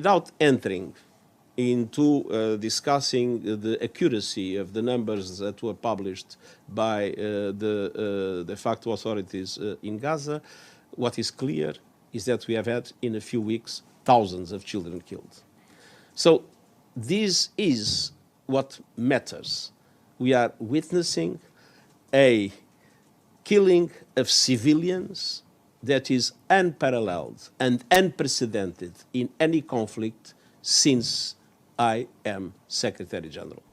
without entering into discussing the accuracy of the numbers that were published by the de facto authorities in Gaza, what is clear is that we have had, in a few weeks, thousands of children killed. So this is what matters. We are witnessing a killing of civilians that is unparalleled and unprecedented in any conflict since I am Secretary General.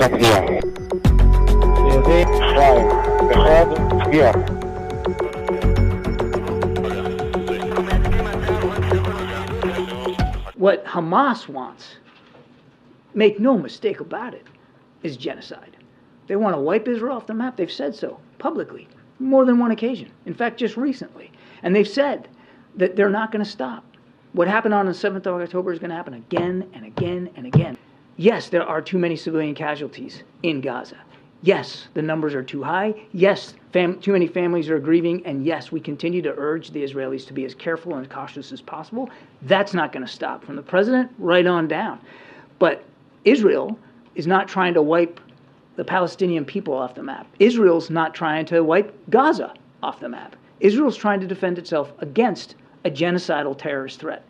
תגיע. ילדים, 2, 1, תגיע. What Hamas wants, make no mistake about it, is genocide. They want to wipe Israel off the map. They've said so publicly, more than one occasion. In fact, just recently. And they've said that they're not going to stop. What happened on the 7th of October is going to happen again and again and again. Yes, there are too many civilian casualties in Gaza. Yes, the numbers are too high. Yes, too many families are grieving. And yes, we continue to urge the Israelis to be as careful and cautious as possible. That's not going to stop, from the president right on down. But Israel is not trying to wipe the Palestinian people off the map. Israel's not trying to wipe Gaza off the map. Israel's trying to defend itself against a genocidal terrorist threat.